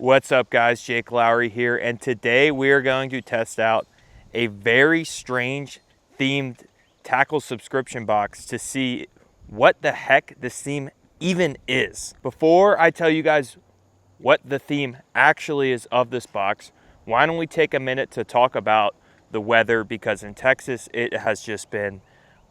What's up guys, Jake Lowry here, and today we are going to test out a very strange themed tackle subscription box to see what the heck this theme even is. Before I tell you guys what the theme actually is of this box, why don't we take a minute to talk about the weather, because in Texas it has just been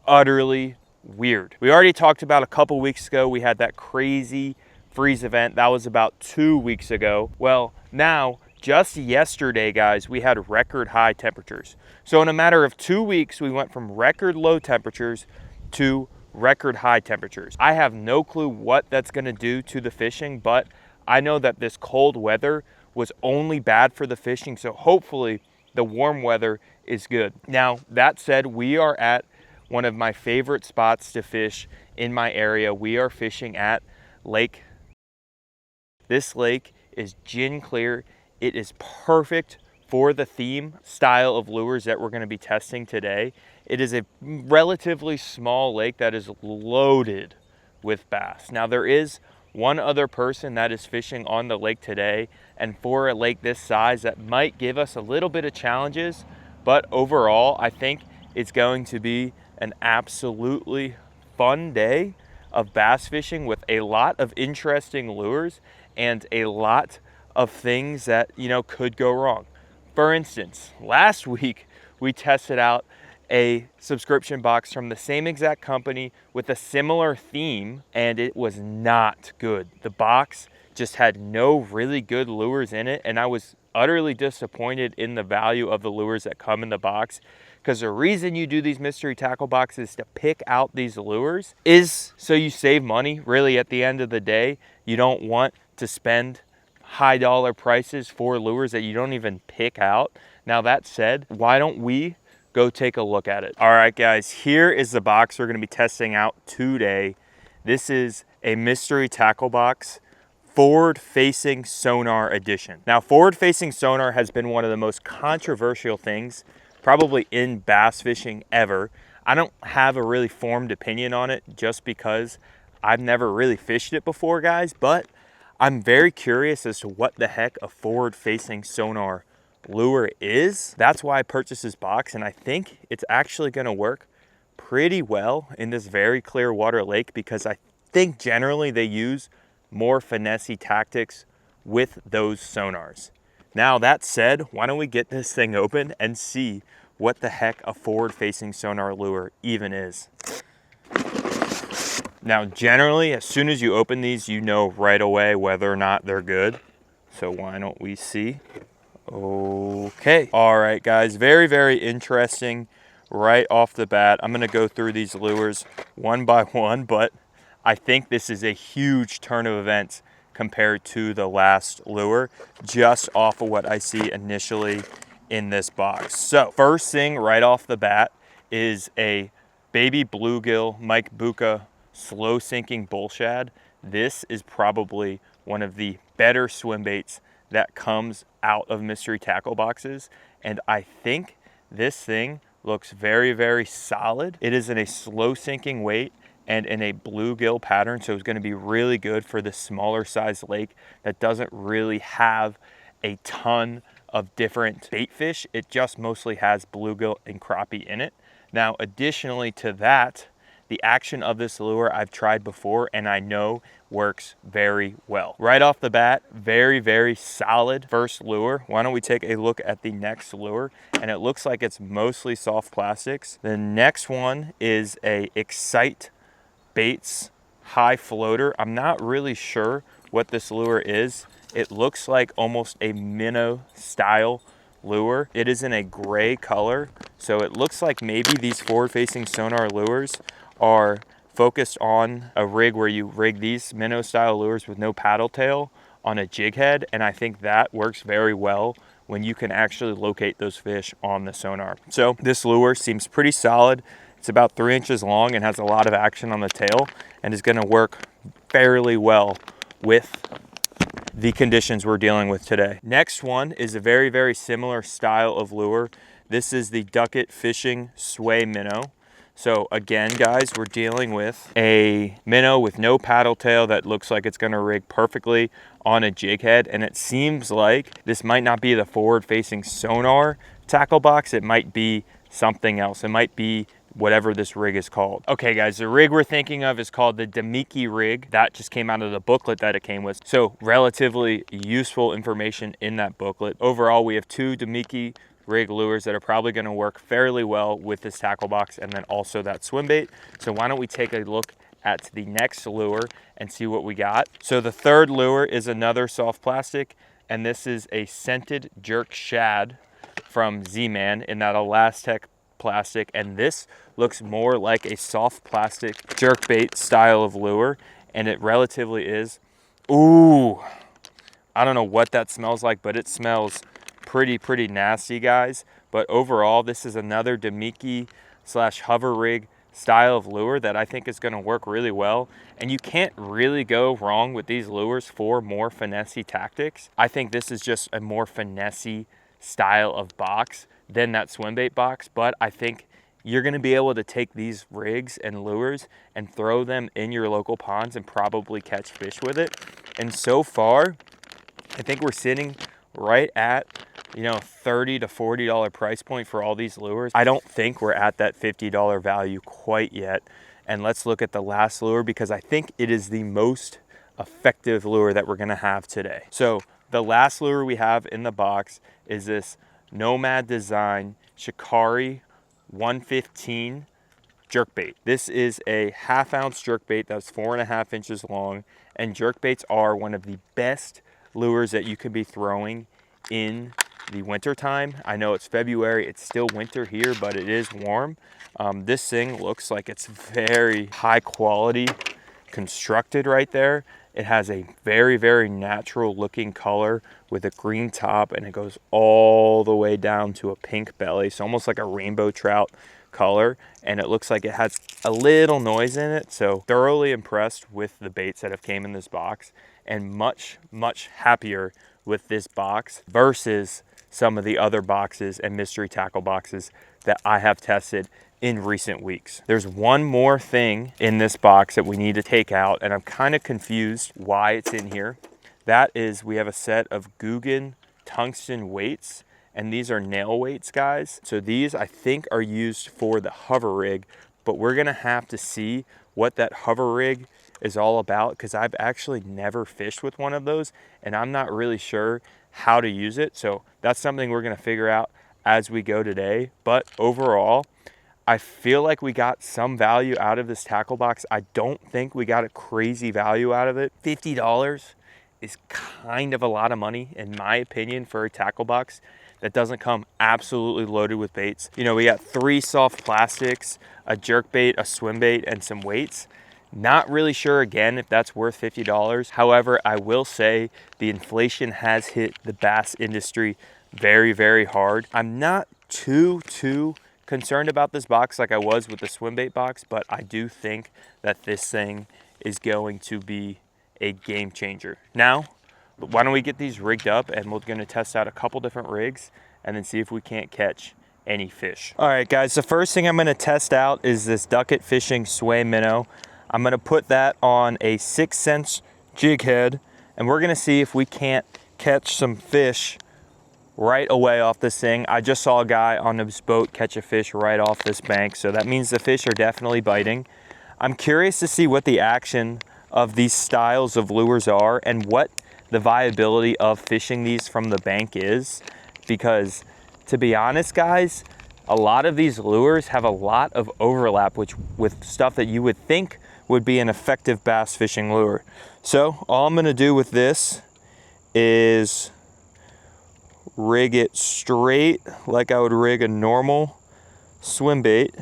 utterly weird. We already talked about a couple weeks ago, we had that crazy freeze event. That was about 2 weeks ago. Well, now, just yesterday, guys, we had record high temperatures. So in a matter of 2 weeks, we went from record low temperatures to record high temperatures. I have no clue what that's gonna do to the fishing, but I know that this cold weather was only bad for the fishing, so hopefully the warm weather is good. Now, that said, we are at one of my favorite spots to fish in my area. We are fishing at Lake. This lake is gin clear. It is perfect for the theme style of lures that we're going to be testing today. It is a relatively small lake that is loaded with bass. Now there is one other person that is fishing on the lake today, and for a lake this size that might give us a little bit of challenges, but overall I think it's going to be an absolutely fun day of bass fishing with a lot of interesting lures and a lot of things that, you know, could go wrong. For instance, last week we tested out a subscription box from the same exact company with a similar theme, and it was not good. The box just had no really good lures in it, and I was utterly disappointed in the value of the lures that come in the box, because the reason you do these mystery tackle boxes to pick out these lures is so you save money. Really, at the end of the day, you don't want to spend high dollar prices for lures that you don't even pick out. Now that said, why don't we go take a look at it? All right guys, here is the box we're going to be testing out today. This is a mystery tackle box, forward-facing sonar edition. Now, forward-facing sonar has been one of the most controversial things probably in bass fishing ever. I don't have a really formed opinion on it just because I've never really fished it before, guys, but I'm very curious as to what the heck a forward-facing sonar lure is. That's why I purchased this box, and I think it's actually going to work pretty well in this very clear water lake, because I think generally they use more finessey tactics with those sonars. Now that said, why don't we get this thing open and see what the heck a forward-facing sonar lure even is. Now generally, as soon as you open these, you know right away whether or not they're good. So why don't we see? Okay. All right, guys, very, very interesting right off the bat. I'm gonna go through these lures one by one, but I think this is a huge turn of events compared to the last lure, just off of what I see initially in this box. So first thing right off the bat is a baby bluegill Mike Bucca slow sinking bull shad. This is probably one of the better swim baits that comes out of mystery tackle boxes, and I think this thing looks very, very solid. It is in a slow sinking weight and in a bluegill pattern, so it's going to be really good for the smaller size lake that doesn't really have a ton of different bait fish. It just mostly has bluegill and crappie in it. Now additionally to that, the action of this lure I've tried before and I know works very well. Right off the bat, very, very solid first lure. Why don't we take a look at the next lure? And it looks like it's mostly soft plastics. The next one is a Excite Baits high floater. I'm not really sure what this lure is. It looks like almost a Minnow style lure. It is in a gray color, so it looks like maybe these forward-facing sonar lures are focused on a rig where you rig these Minnow style lures with no paddle tail on a jig head, and I think that works very well when you can actually locate those fish on the sonar. So this lure seems pretty solid. It's about 3 inches long and has a lot of action on the tail and is going to work fairly well with the conditions we're dealing with today. Next one is a very, very similar style of lure. This is the Ducket Fishing Sway Minnow. So again, guys, we're dealing with a minnow with no paddle tail that looks like it's going to rig perfectly on a jig head, and it seems like this might not be the forward-facing sonar tackle box. It might be something else. It might be whatever this rig is called. Okay guys, the rig we're thinking of is called the Tacke rig. That just came out of the booklet that it came with. So relatively useful information in that booklet. Overall, we have 2 Tacke rig lures that are probably going to work fairly well with this tackle box, and then also that swim bait. So why don't we take a look at the next lure and see what we got. So the third lure is another soft plastic, and this is a scented jerk shad from Z-Man in that Elastec plastic, and this looks more like a soft plastic jerk bait style of lure, and it relatively is. Ooh, I don't know what that smells like, but it smells pretty nasty, guys. But overall, this is another Tacke / hover rig style of lure that I think is going to work really well. And you can't really go wrong with these lures for more finessey tactics. I think this is just a more finessey style of box than that swim bait box, but I think you're going to be able to take these rigs and lures and throw them in your local ponds and probably catch fish with it. And so far, I think we're sitting right at, you know, $30 to $40 price point for all these lures. I don't think we're at that $50 value quite yet. And let's look at the last lure, because I think it is the most effective lure that we're gonna have today. So the last lure we have in the box is this Nomad Design Shikari 115 jerkbait. This is a 1/2 ounce jerkbait that's 4.5 inches long, and jerkbaits are one of the best lures that you could be throwing in the winter time. I know it's February, it's still winter here, but it is warm. This thing looks like it's very high quality constructed right there. It has a very natural looking color with a green top, and it goes all the way down to a pink belly. So almost like a rainbow trout color, and it looks like it has a little noise in it. So thoroughly impressed with the baits that have came in this box, and much happier with this box versus some of the other boxes and mystery tackle boxes that I have tested in recent weeks. There's one more thing in this box that we need to take out, and I'm kind of confused why it's in here. That is, we have a set of Guggen tungsten weights, and these are nail weights, guys. So these I think are used for the hover rig, but we're gonna have to see what that hover rig is all about, because I've actually never fished with one of those, and I'm not really sure how to use it. So that's something we're gonna figure out as we go today. But overall, I feel like we got some value out of this tackle box. I don't think we got a crazy value out of it. $50 is kind of a lot of money, in my opinion, for a tackle box that doesn't come absolutely loaded with baits. You know, we got 3 soft plastics, a jerk bait, a swim bait, and some weights. Not really sure, again, if that's worth $50. However, I will say the inflation has hit the bass industry very hard. I'm not too concerned about this box like I was with the swim bait box, but I do think that this thing is going to be a game changer. Now, why don't we get these rigged up, and we're gonna test out a couple different rigs and then see if we can't catch any fish. All right, guys, the first thing I'm gonna test out is this Ducket Fishing Sway Minnow. I'm gonna put that on a 6 cents jig head, and we're gonna see if we can't catch some fish right away off this thing. I just saw a guy on his boat catch a fish right off this bank, so that means the fish are definitely biting. I'm curious to see what the action of these styles of lures are and what the viability of fishing these from the bank is, because to be honest, guys, a lot of these lures have a lot of overlap with stuff that you would think would be an effective bass fishing lure. So all I'm gonna do with this is rig it straight like I would rig a normal swim bait,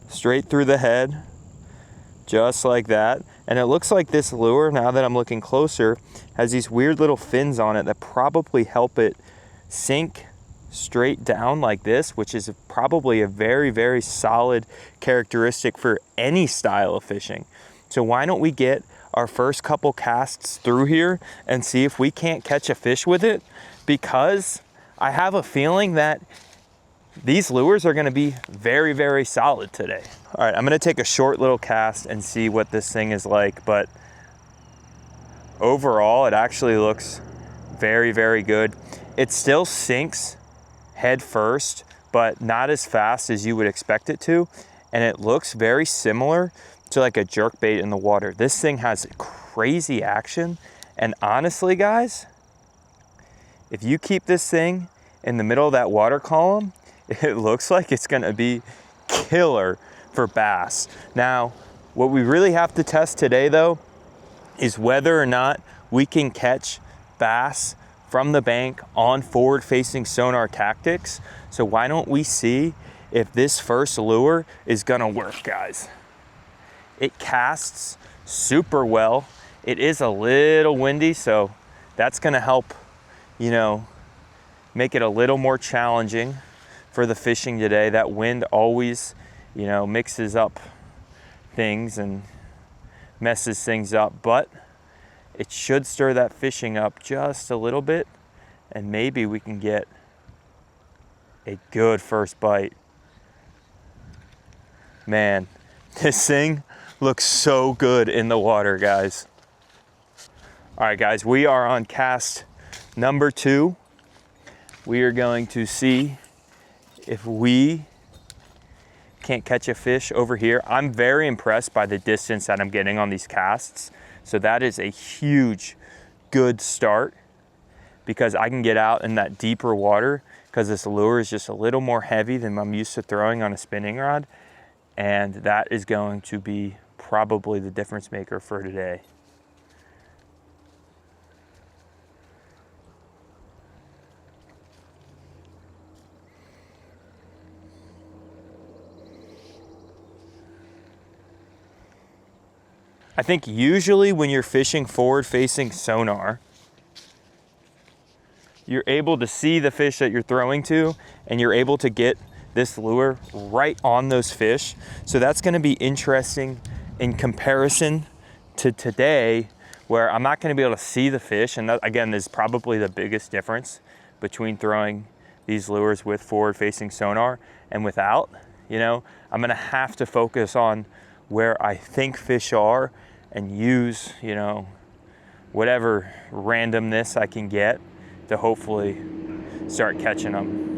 straight through the head, just like that. And it looks like this lure, now that I'm looking closer, has these weird little fins on it that probably help it sink straight down like this, which is probably a very solid characteristic for any style of fishing. So why don't we get our first couple casts through here and see if we can't catch a fish with it, because I have a feeling that these lures are gonna be very solid today. All right, I'm gonna take a short little cast and see what this thing is like, but overall, it actually looks very, very good. It still sinks head first, but not as fast as you would expect it to. And it looks very similar to like a jerkbait in the water. This thing has crazy action. And honestly, guys, if you keep this thing in the middle of that water column, it looks like it's gonna be killer for bass. Now, what we really have to test today though, is whether or not we can catch bass from the bank on forward-facing sonar tactics. So why don't we see if this first lure is gonna work, guys. It casts super well. It is a little windy, so that's gonna help, you know, make it a little more challenging for the fishing today. That wind always, you know, mixes up things and messes things up, but it should stir that fishing up just a little bit, and maybe we can get a good first bite. Man, this thing looks so good in the water, guys. All right, guys, we are on cast number 2. We are going to see if we can't catch a fish over here. I'm very impressed by the distance that I'm getting on these casts. So that is a huge, good start, because I can get out in that deeper water because this lure is just a little more heavy than I'm used to throwing on a spinning rod. And that is going to be probably the difference maker for today. I think usually when you're fishing forward-facing sonar, you're able to see the fish that you're throwing to, and you're able to get this lure right on those fish. So that's gonna be interesting in comparison to today, where I'm not gonna be able to see the fish. And that, again, is probably the biggest difference between throwing these lures with forward-facing sonar and without. You know, I'm gonna have to focus on where I think fish are and use, you know, whatever randomness I can get to hopefully start catching them.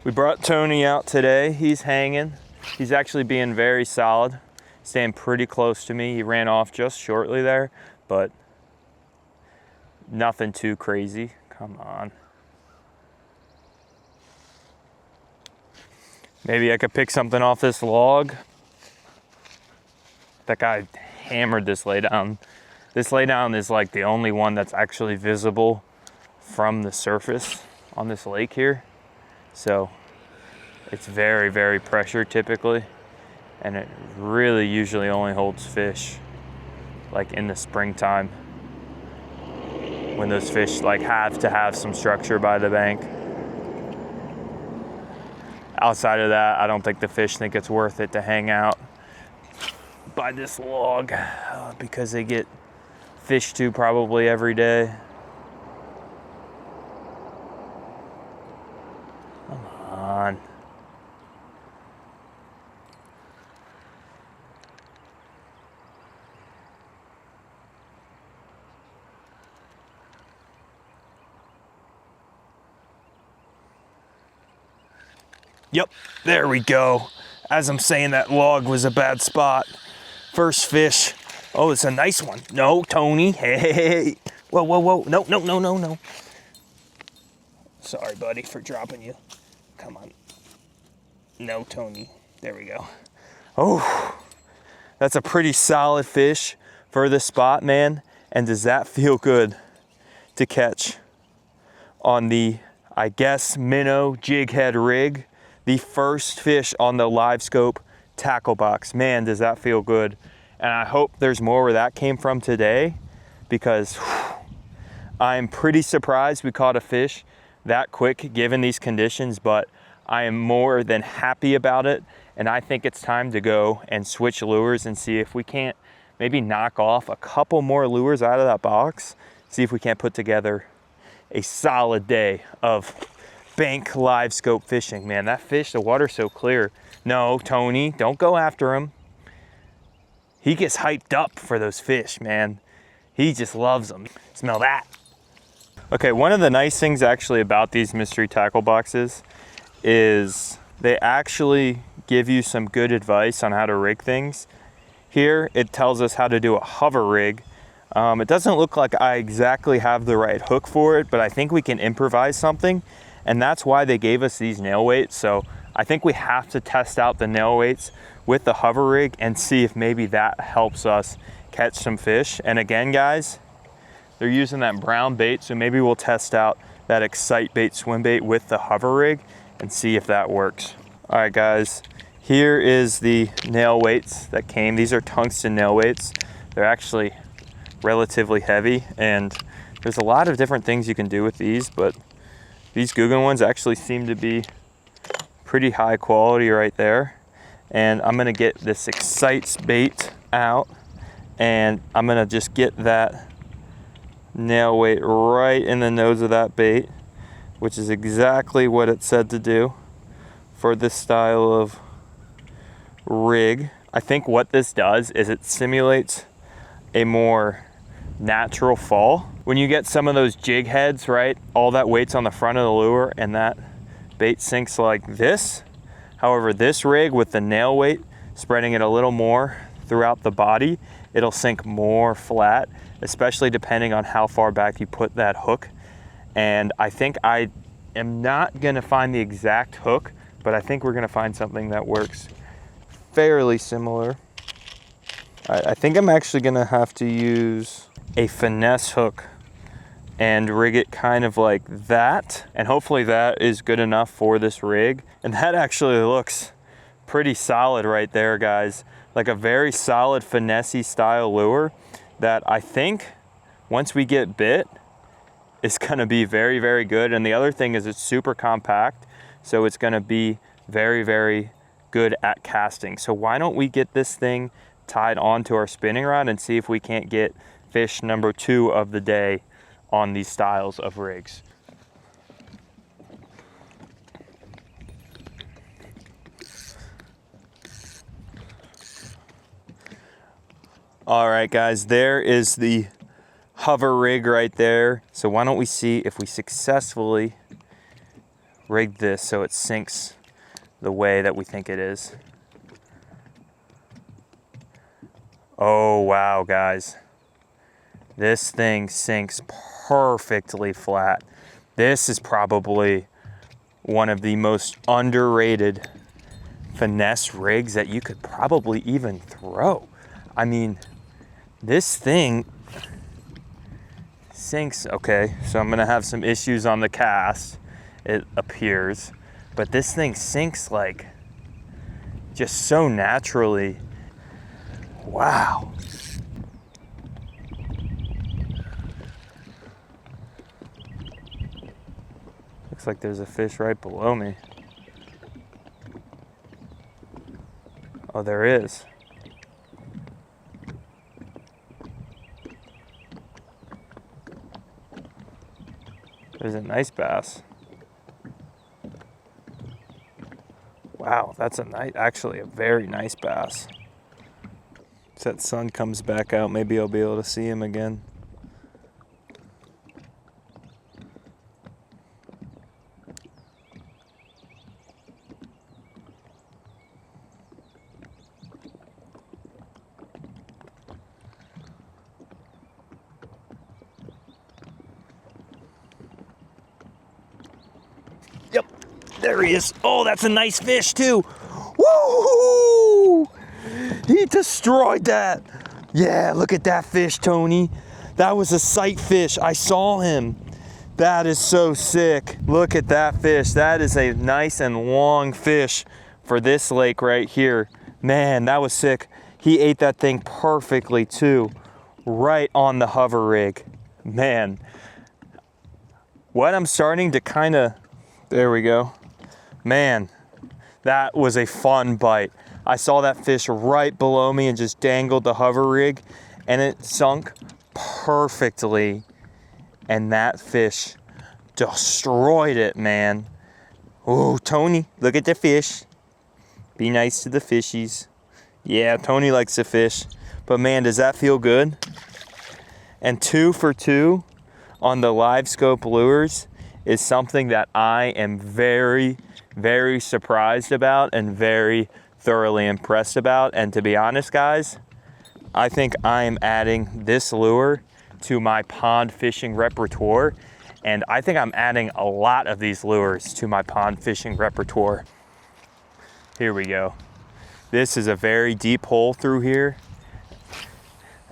We brought Tony out today. He's hanging. He's actually being very solid, staying pretty close to me. He ran off just shortly there, but nothing too crazy. Come on. Maybe I could pick something off this log. That guy hammered this laydown. This laydown is like the only one that's actually visible from the surface on this lake here. So it's very, very pressured typically. And it really usually only holds fish like in the springtime, when those fish like have to have some structure by the bank. Outside of that, I don't think the fish think it's worth it to hang out by this log because they get fished to probably every day. Come on. Yep, there we go. As I'm saying, that log was a bad spot. First fish. Oh, it's a nice one. No, Tony. Hey. Whoa, whoa, whoa. No, no, no, no, no. Sorry, buddy, for dropping you. Come on. No, Tony. There we go. Oh, that's a pretty solid fish for this spot, man. And does that feel good to catch on the, I guess, Minnow jig head rig? The first fish on the live scope tackle box. Man, does that feel good. And I hope there's more where that came from today, because I'm pretty surprised we caught a fish that quick given these conditions, but I am more than happy about it. And I think it's time to go and switch lures and see if we can't maybe knock off a couple more lures out of that box, see if we can't put together a solid day of bank live scope fishing. Man, that fish, the water's so clear. No, Tony, don't go after him. He gets hyped up for those fish, man. He just loves them. Smell that. Okay, one of the nice things actually about these mystery tackle boxes is they actually give you some good advice on how to rig things. Here, it tells us how to do a hover rig. It doesn't look like I exactly have the right hook for it, but I think we can improvise something. And that's why they gave us these nail weights. So I think we have to test out the nail weights with the hover rig and see if maybe that helps us catch some fish. And again, guys, they're using that brown bait, so maybe we'll test out that Excite Bait swim bait with the hover rig and see if that works. All right, guys, here is the nail weights that came. These are tungsten nail weights. They're actually relatively heavy, and there's a lot of different things you can do with these, but these Guggen ones actually seem to be pretty high quality right there. And I'm gonna get this Excite Bait out, and I'm gonna just get that nail weight right in the nose of that bait, which is exactly what it said to do for this style of rig. I think what this does is it simulates a more natural fall. When you get some of those jig heads, right, all that weight's on the front of the lure and that bait sinks like this. However, this rig with the nail weight, spreading it a little more throughout the body, it'll sink more flat, especially depending on how far back you put that hook. And I think I am not gonna find the exact hook, but I think we're gonna find something that works fairly similar. I think I'm actually gonna have to use a finesse hook and rig it kind of like that. And hopefully that is good enough for this rig. And that actually looks pretty solid right there, guys. Like a very solid finesse-y style lure that I think once we get bit is gonna be very, very good. And the other thing is it's super compact, so it's gonna be very, very good at casting. So why don't we get this thing tied onto our spinning rod and see if we can't get fish number 2 of the day on these styles of rigs. All right, guys, there is the hover rig right there. So why don't we see if we successfully rig this so it sinks the way that we think it is. Oh, wow, guys. This thing sinks perfectly flat. This is probably one of the most underrated finesse rigs that you could probably even throw. I mean, this thing sinks, okay, so I'm gonna have some issues on the cast, it appears, but this thing sinks like just so naturally. Wow. Looks like there's a fish right below me. Oh, there is. There's a nice bass. Wow, that's actually a very nice bass. As that sun comes back out, maybe I'll be able to see him again. Yep, there he is. Oh, that's a nice fish too. Woo! He destroyed that. Yeah, look at that fish, Tony. That was a sight fish. I saw him. That is so sick. Look at that fish. That is a nice and long fish for this lake right here. Man, that was sick. He ate that thing perfectly too, right on the hover rig. Man, what I'm starting to there we go. Man, that was a fun bite. I saw that fish right below me and just dangled the hover rig, and it sunk perfectly. And that fish destroyed it, man. Oh, Tony, look at the fish. Be nice to the fishies. Yeah, Tony likes to fish. But man, does that feel good? And 2 for 2 on the live scope lures is something that I am very, very surprised about and very thoroughly impressed about. And to be honest, guys, I think I am adding this lure to my pond fishing repertoire. And I think I'm adding a lot of these lures to my pond fishing repertoire. Here we go. This is a very deep hole through here.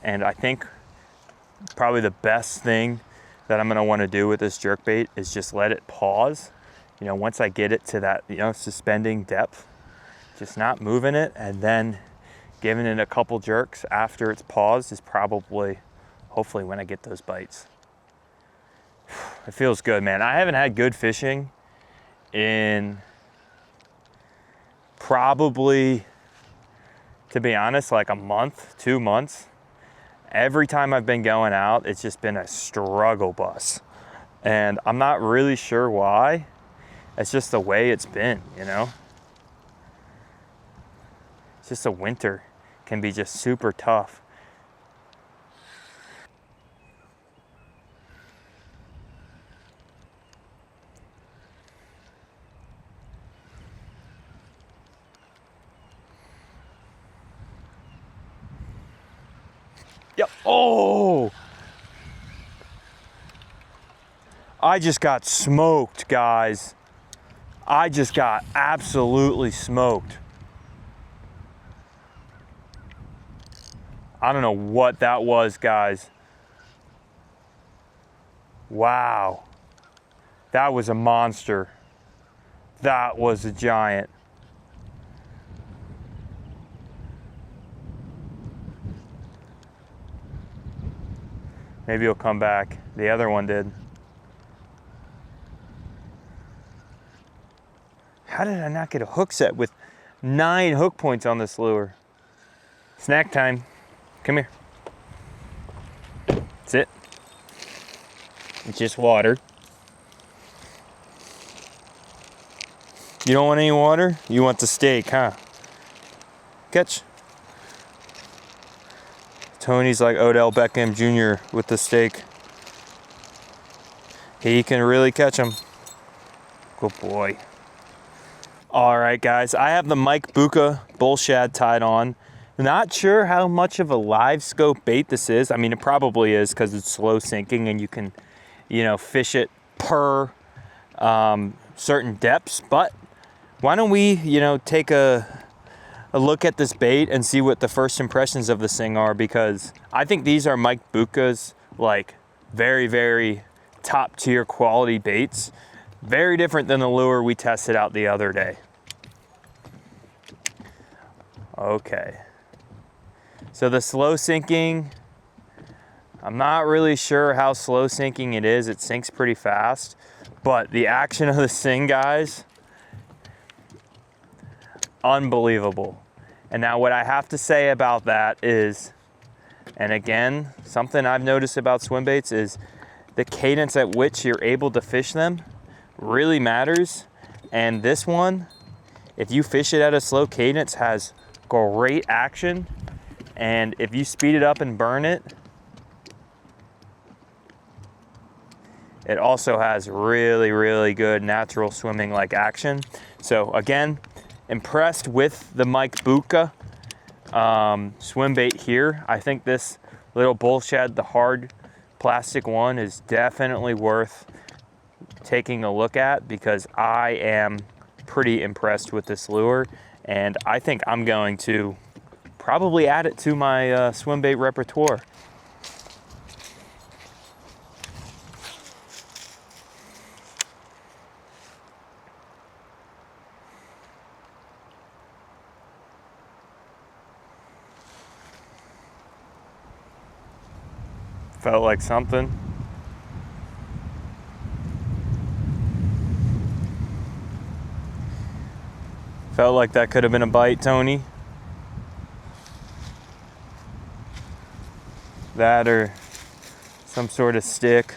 And I think probably the best thing that I'm gonna wanna do with this jerkbait is just let it pause. You know, once I get it to that, you know, suspending depth, just not moving it, and then giving it a couple jerks after it's paused is probably, hopefully, when I get those bites. It feels good, man. I haven't had good fishing in probably, to be honest, like a month, 2 months. Every time I've been going out, it's just been a struggle bus. And I'm not really sure why. It's just the way it's been, you know? It's just the winter can be just super tough. Yep. Oh! I just got smoked, guys. I just got absolutely smoked. I don't know what that was, guys. Wow. That was a monster. That was a giant. Maybe he'll come back. The other one did. How did I not get a hook set with 9 hook points on this lure? Snack time. Come here. Sit. It's just water. You don't want any water? You want the steak, huh? Catch. Tony's like Odell Beckham Jr. with the steak. He can really catch him. Good boy. All right, guys, I have the Mike Bucca bull shad tied on. Not sure how much of a live scope bait this is. I mean, it probably is because it's slow sinking and you can, you know, fish it per certain depths. But why don't we, you know, take a look at this bait and see what the first impressions of this thing are, because I think these are Mike Bucca's like very, very top tier quality baits. Very different than the lure we tested out the other day. Okay. So the slow sinking, I'm not really sure how slow sinking it is. It sinks pretty fast, but the action of this thing, guys, unbelievable. And now what I have to say about that is, and again, something I've noticed about swim baits is the cadence at which you're able to fish them really matters. And this one, if you fish it at a slow cadence, has great action. And if you speed it up and burn it, it also has really, really good natural swimming like action. So again, impressed with the Mike Bucca swim bait here. I think this little bull shad, the hard plastic one, is definitely worth taking a look at, because I am pretty impressed with this lure, and I think I'm going to probably add it to my swim bait repertoire. Felt like something. Felt like that could have been a bite, Tony. That or some sort of stick.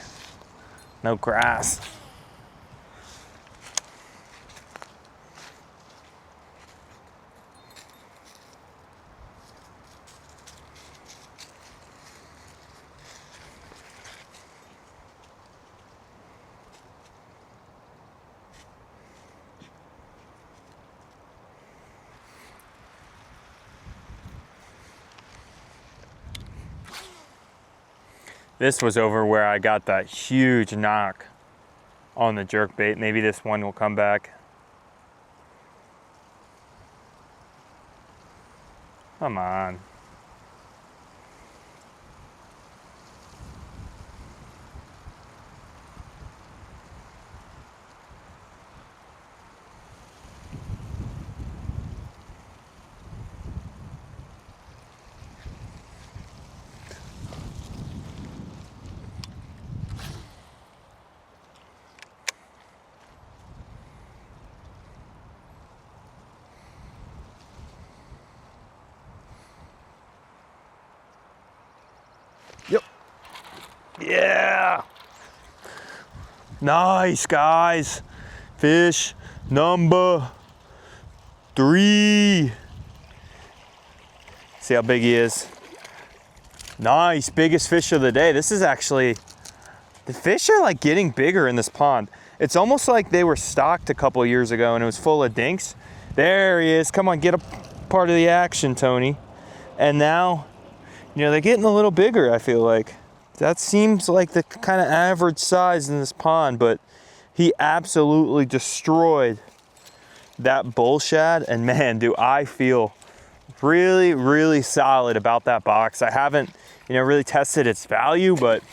No grass. This was over where I got that huge knock on the jerkbait. Maybe this one will come back. Come on. Yep. Yeah. Nice, guys. Fish number 3. See how big he is. Nice, biggest fish of the day. This is actually, the fish are like getting bigger in this pond. It's almost like they were stocked a couple years ago and it was full of dinks. There he is. Come on, get a part of the action, Tony. And now, you know, they're getting a little bigger, I feel like. That seems like the kind of average size in this pond, but he absolutely destroyed that bull shad. And man, do I feel really, really solid about that box. I haven't, you know, really tested its value, but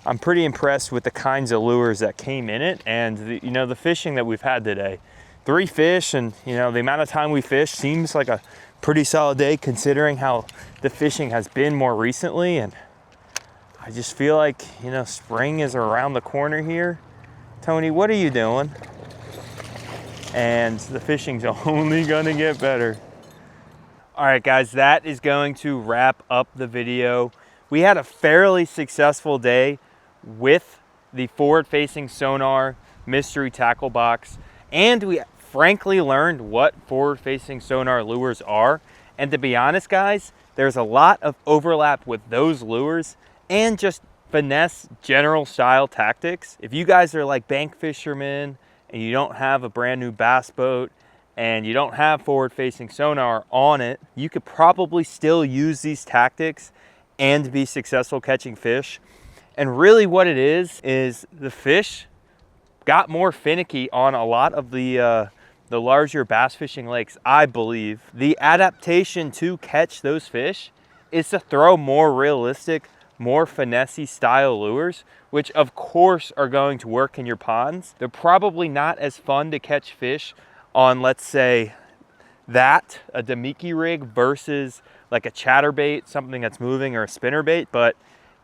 I'm pretty impressed with the kinds of lures that came in it and the, you know, the fishing that we've had today. 3 fish, and you know, the amount of time we fished seems like a pretty solid day considering how the fishing has been more recently. And I just feel like, you know, spring is around the corner here. Tony, what are you doing? And the fishing's only gonna get better. All right, guys, that is going to wrap up the video. We had a fairly successful day with the forward-facing sonar mystery tackle box, and we frankly learned what forward-facing sonar lures are. And to be honest, guys, there's a lot of overlap with those lures and just finesse general style tactics. If you guys are like bank fishermen and you don't have a brand new bass boat and you don't have forward-facing sonar on it, you could probably still use these tactics and be successful catching fish. And really what it is the fish got more finicky on a lot of the larger bass fishing lakes, I believe. The adaptation to catch those fish is to throw more realistic, more finessey style lures, which of course are going to work in your ponds. They're probably not as fun to catch fish on, let's say, a Damiki rig versus like a chatterbait, something that's moving, or a spinnerbait, but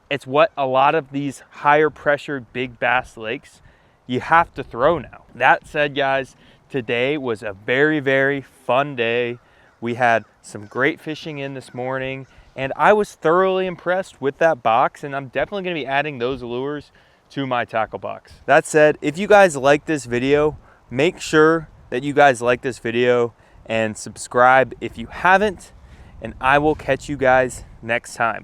it's what a lot of these higher pressured big bass lakes you have to throw now. That said, guys, today was a very, very fun day. We had some great fishing in this morning, and I was thoroughly impressed with that box, and I'm definitely gonna be adding those lures to my tackle box. That said, if you guys like this video, make sure that you guys like this video and subscribe if you haven't, and I will catch you guys next time.